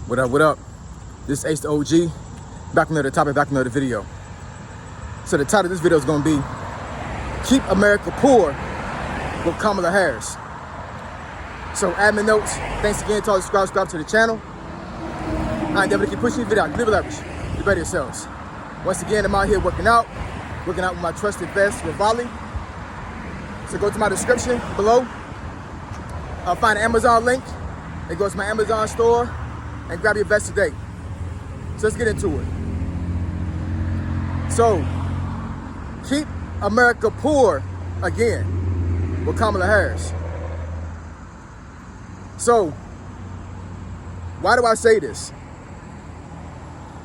What up, what up? This is Ace the OG, back another topic, back another video. So the title of this video is gonna be, Keep America Poor with Kamala Harris. So admin notes, thanks again to all the subscribe to the channel. I endeavor to keep pushing the video out, live leverage, you better yourselves. Once again, I'm out here working out with my trusted vest, Rivali. So go to my description below, find an Amazon link, and go to my Amazon store and grab your vest today. So let's get into it. So, keep America poor again with Kamala Harris. So, why do I say this?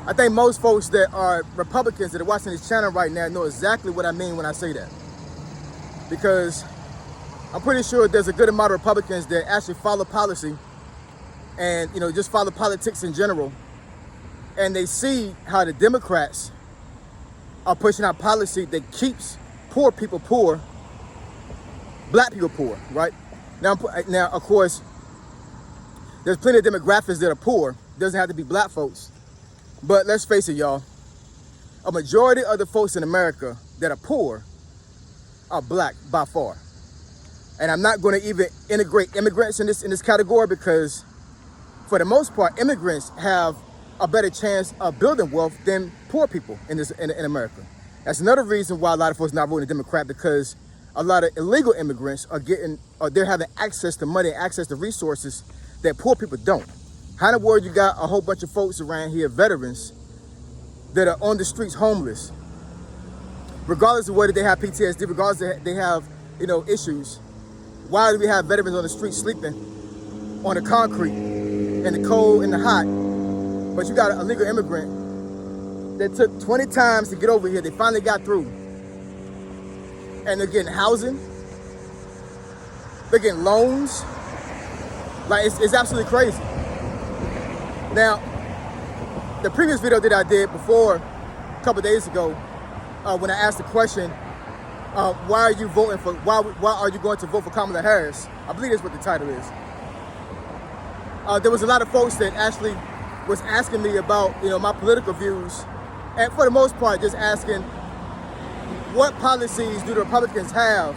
I think most folks that are Republicans that are watching this channel right now know exactly what I mean when I say that. Because I'm pretty sure there's a good amount of Republicans that actually follow policy and, just follow politics in general. And they see how the Democrats are pushing out policy that keeps poor people poor, black people poor, right? Now, of course, there's plenty of demographics that are poor. It doesn't have to be black folks. But let's face it, y'all. A majority of the folks in America that are poor are black by far. And I'm not going to even integrate immigrants in this category because for the most part, immigrants have a better chance of building wealth than poor people in America. That's another reason why a lot of folks not voting Democrat, because a lot of illegal immigrants they're having access to money, access to resources that poor people don't. How in the world you got a whole bunch of folks around here, veterans, that are on the streets homeless, regardless of whether they have PTSD, regardless of they have, issues? Why do we have veterans on the street sleeping on the concrete, in the cold, in the hot? But you got an illegal immigrant that took 20 times to get over here. They finally got through. And they're getting housing. They're getting loans. Like, it's absolutely crazy. Now, the previous video that I did before, a couple days ago, when I asked the question, why are you going to vote for Kamala Harris? I believe that's what the title is. There was a lot of folks that actually was asking me about, my political views, and for the most part, just asking, what policies do the Republicans have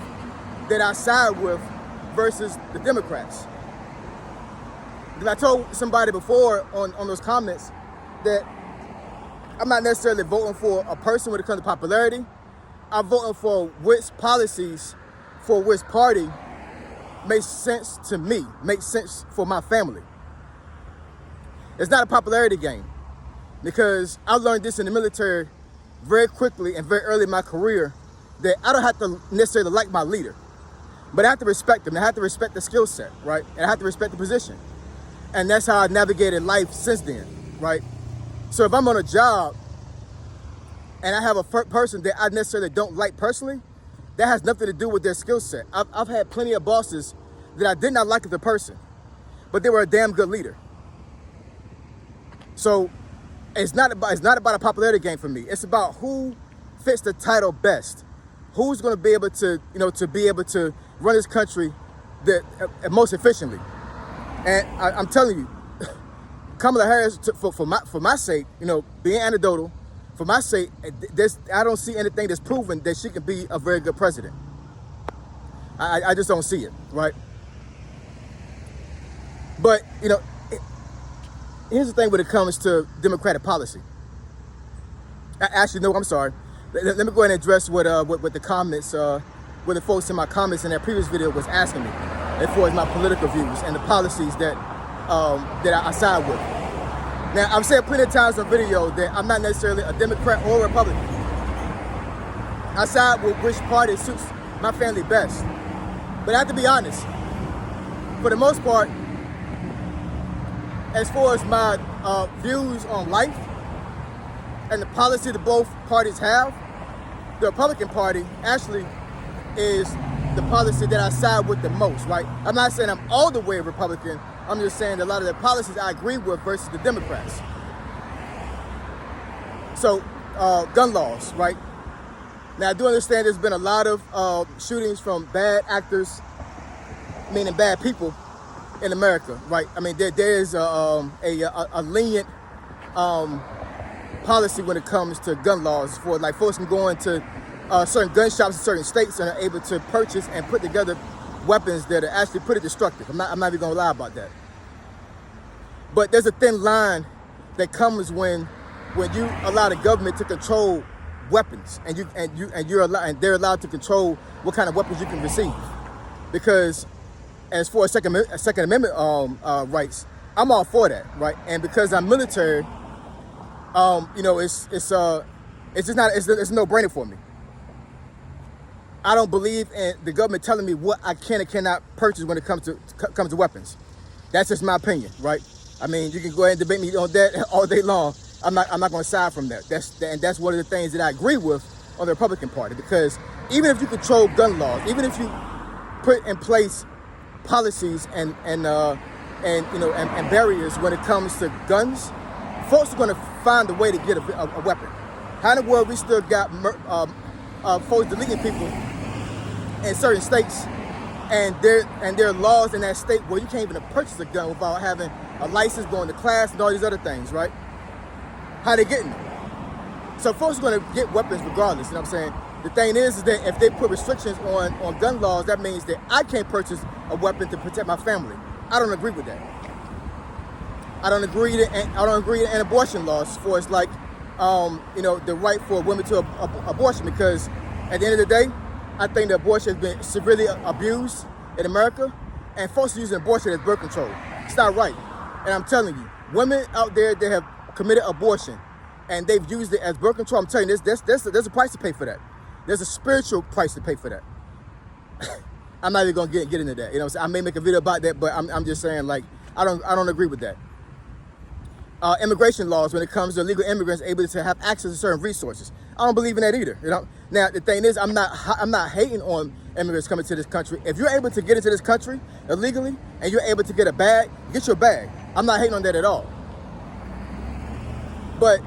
that I side with versus the Democrats? Because I told somebody before on those comments that I'm not necessarily voting for a person when it comes to popularity. I'm voting for which policies for which party makes sense to me, makes sense for my family. It's not a popularity game, because I learned this in the military very quickly and very early in my career, that I don't have to necessarily like my leader, but I have to respect them. I have to respect the skill set, right? And I have to respect the position. And that's how I navigated life since then, right? So if I'm on a job and I have a person that I necessarily don't like personally, that has nothing to do with their skill set. I've had plenty of bosses that I did not like as a person, but they were a damn good leader. So it's not about a popularity game for me. It's about who fits the title best. Who's going to be able to, to be able to run this country most efficiently. And I'm telling you, Kamala Harris, for my sake, being anecdotal, for my sake, I don't see anything that's proven that she can be a very good president. I just don't see it, right? But, here's the thing when it comes to Democratic policy. Actually, no, I'm sorry. Let me go ahead and address what the comments, what the folks in my comments in that previous video was asking me, as far as my political views and the policies that I side with. Now, I've said plenty of times in video that I'm not necessarily a Democrat or a Republican. I side with which party suits my family best. But I have to be honest, for the most part, as far as my views on life and the policy that both parties have, the Republican Party actually is the policy that I side with the most, right? I'm not saying I'm all the way Republican. I'm just saying that a lot of the policies I agree with versus the Democrats. So, gun laws, right? Now, I do understand there's been a lot of shootings from bad actors, meaning bad people, in America, right? I mean, there is a lenient policy when it comes to gun laws for like folks can go into certain gun shops in certain states and are able to purchase and put together weapons that are actually pretty destructive. I'm not even gonna lie about that. But there's a thin line that comes when you allow the government to control weapons and they're allowed to control what kind of weapons you can receive. Because as for Second Amendment rights, I'm all for that, right? And because I'm military, it's just not it's a no-brainer for me. I don't believe in the government telling me what I can and cannot purchase when it comes to weapons. That's just my opinion, right? I mean, you can go ahead and debate me on that all day long. I'm not going to side from that. That's one of the things that I agree with on the Republican Party, because even if you control gun laws, even if you put in place policies and barriers when it comes to guns, folks are going to find a way to get a weapon. How in the world we still got folks deleting people in certain states, and there are laws in that state where you can't even purchase a gun without having a license, going to class, and all these other things, right? How they getting them? So folks are going to get weapons regardless. You know what I'm saying? The thing is that if they put restrictions on gun laws, that means that I can't purchase a weapon to protect my family. I don't agree with that. I don't agree to abortion laws for it's like the right for women to abortion, because at the end of the day, I think that abortion has been severely abused in America, and folks are using abortion as birth control. It's not right. And I'm telling you, women out there that have committed abortion and they've used it as birth control, I'm telling you, there's a price to pay for that. There's a spiritual price to pay for that. I'm not even gonna get into that. You know what I'm saying? I may make a video about that, but I'm just saying, like, I don't agree with that. Immigration laws, when it comes to illegal immigrants able to have access to certain resources, I don't believe in that either. You know. Now the thing is, I'm not hating on immigrants coming to this country. If you're able to get into this country illegally and you're able to get a bag, get your bag. I'm not hating on that at all. But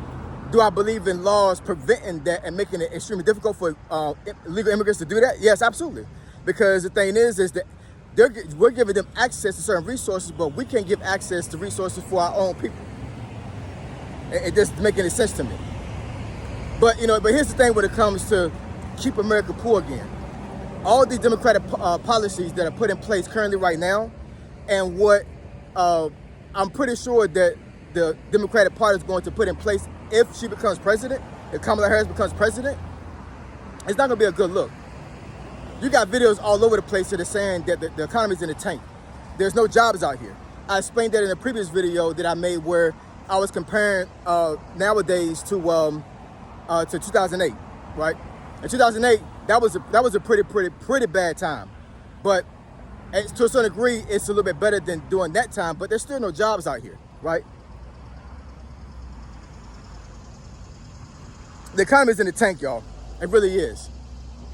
do I believe in laws preventing that and making it extremely difficult for illegal immigrants to do that? Yes, absolutely. Because the thing is that we're giving them access to certain resources, but we can't give access to resources for our own people. It doesn't make any sense to me. But here's the thing when it comes to keep America poor again. All these Democratic policies that are put in place currently right now, and what I'm pretty sure that the Democratic Party is going to put in place if she becomes president, if Kamala Harris becomes president, it's not going to be a good look. You got videos all over the place that are saying that the economy's in the tank. There's no jobs out here. I explained that in a previous video that I made where I was comparing nowadays to 2008, right? In 2008, that was a pretty bad time. But to a certain degree, it's a little bit better than during that time, but there's still no jobs out here, right? The economy's in the tank, y'all. It really is.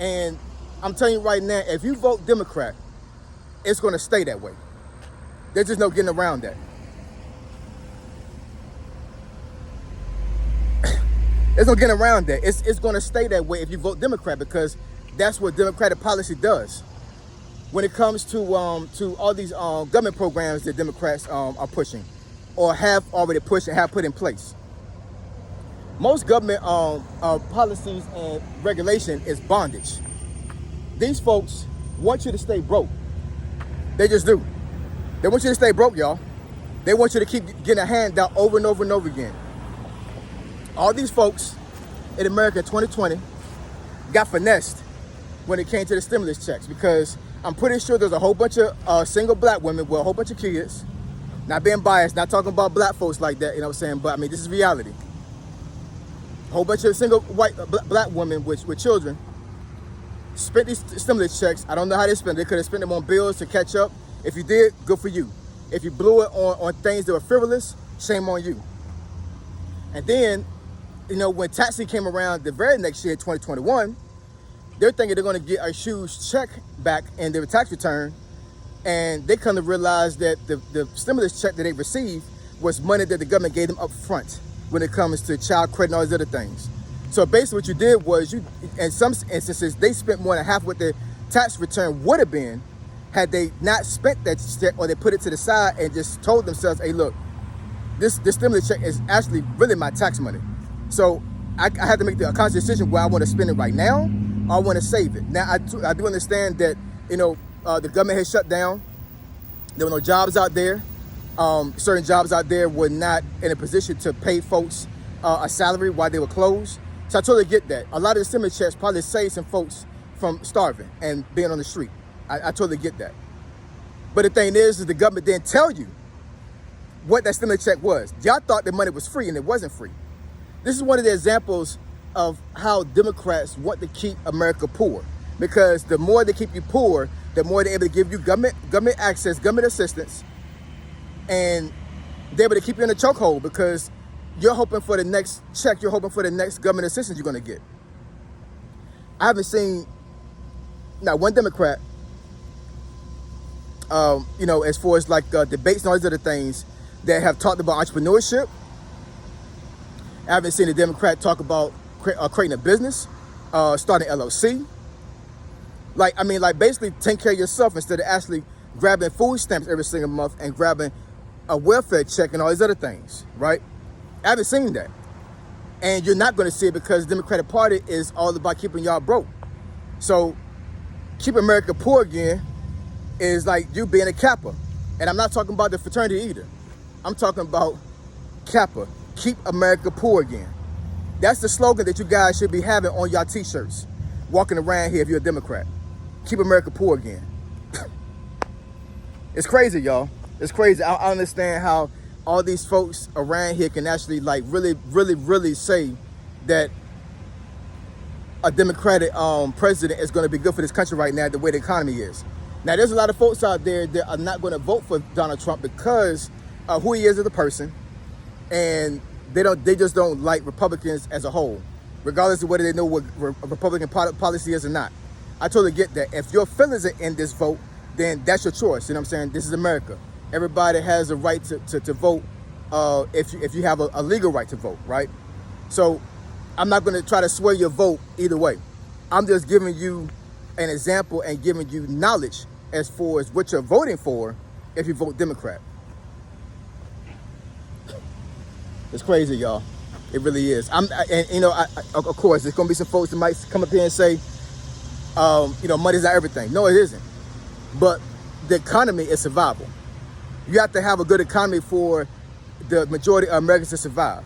And I'm telling you right now, if you vote Democrat, it's going to stay that way. There's just no getting around that. There's no getting around that. It's going to stay that way if you vote Democrat, because that's what Democratic policy does. When it comes to all these government programs that Democrats are pushing or have already pushed and have put in place. Most government policies and regulation is bondage. These folks want you to stay broke. They just do. They want you to stay broke, y'all. They want you to keep getting a handout over and over and over again. All these folks in America in 2020 got finessed when it came to the stimulus checks, because I'm pretty sure there's a whole bunch of single black women with a whole bunch of kids. Not being biased, not talking about black folks like that, you know what I'm saying? But I mean, this is reality. A whole bunch of single white black women with children spent these stimulus checks. I don't know how they spent it. They could have spent them on bills to catch up. If you did, good for you. If you blew it on things that were frivolous, shame on you. And then, when tax season came around the very next year, 2021, they're thinking they're going to get a huge check back in their tax return. And they come to realize that the stimulus check that they received was money that the government gave them up front when it comes to child credit and all these other things. So basically what you did was in some instances, they spent more than half what their tax return would have been had they not spent that check, or they put it to the side and just told themselves, hey, look, this stimulus check is actually really my tax money. So I had to make a conscious decision where I want to spend it right now or I want to save it. Now, I do understand that, the government has shut down. There were no jobs out there. Certain jobs out there were not in a position to pay folks a salary while they were closed. So I totally get that. A lot of the stimulus checks probably saved some folks from starving and being on the street. I totally get that. But the thing is the government didn't tell you what that stimulus check was. Y'all thought the money was free, and it wasn't free. This is one of the examples of how Democrats want to keep America poor. Because the more they keep you poor, the more they're able to give you government access, government assistance, and they're able to keep you in a chokehold because you're hoping for the next check, you're hoping for the next government assistance you're going to get. I haven't seen not one Democrat, as far as like debates and all these other things that have talked about entrepreneurship. I haven't seen a Democrat talk about creating a business, starting an LLC. Basically take care of yourself instead of actually grabbing food stamps every single month and grabbing a welfare check and all these other things, right? I haven't seen that. And you're not going to see it because the Democratic Party is all about keeping y'all broke. So keep America poor again is like you being a KAPA. And I'm not talking about the fraternity either. I'm talking about KAPA, keep America poor again. That's the slogan that you guys should be having on y'all t-shirts, walking around here if you're a Democrat. Keep America poor again. It's crazy, y'all. It's crazy. I understand how all these folks around here can actually really say that a Democratic president is going to be good for this country right now, the way the economy is. Now, there's a lot of folks out there that are not going to vote for Donald Trump because of who he is as a person, and they just don't like Republicans as a whole, regardless of whether they know what Republican policy is or not. I totally get that. If your feelings are in this vote, then that's your choice. You know what I'm saying? This is America. Everybody has a right to vote if you have a legal right to vote, right? So I'm not going to try to sway your vote either way. I'm just giving you an example and giving you knowledge as far as what you're voting for if you vote Democrat. It's crazy, y'all. It really is. Of course, there's going to be some folks that might come up here and say, money's not everything. No, it isn't. But the economy is survival. You have to have a good economy for the majority of Americans to survive.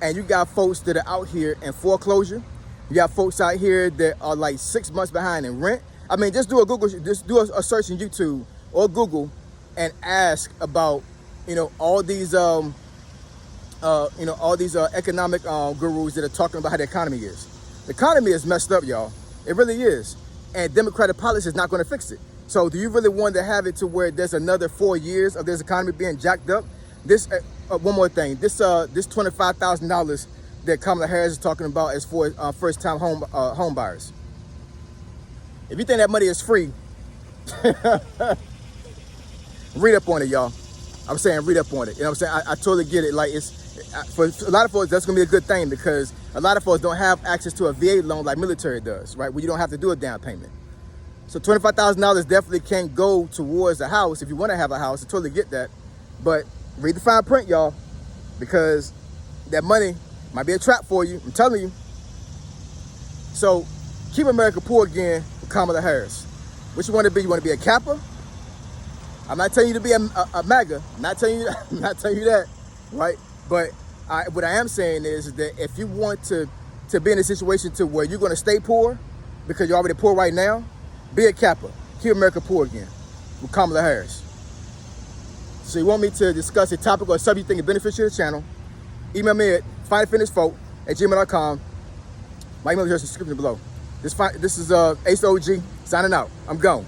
And you got folks that are out here in foreclosure. You got folks out here that are like 6 months behind in rent. I mean, just do a search in YouTube or Google and ask about, all these economic gurus that are talking about how the economy is. The economy is messed up, y'all. It really is. And Democratic policy is not going to fix it. So do you really want to have it to where there's another 4 years of this economy being jacked up? This one more thing. This $25,000 that Kamala Harris is talking about is for first-time home buyers. If you think that money is free, read up on it, y'all. I'm saying read up on it. You know what I'm saying? I totally get it. Like, for a lot of folks, that's going to be a good thing because a lot of folks don't have access to a VA loan like military does, right? Where you don't have to do a down payment. So $25,000 definitely can go towards a house if you want to have a house. I totally get that. But read the fine print, y'all, because that money might be a trap for you. I'm telling you. So keep America poor again with Kamala Harris. What you want to be? You want to be a KAPA? I'm not telling you to be a MAGA. I'm not telling you that, right? But what I am saying is that if you want to be in a situation to where you're going to stay poor because you're already poor right now, be a KAPA. Keep America poor again with Kamala Harris. So you want me to discuss a topic or a subject you think is beneficial to the channel, email me at finalfitnessfolk@gmail.com. My email address is in the description below. This is Ace OG signing out. I'm gone.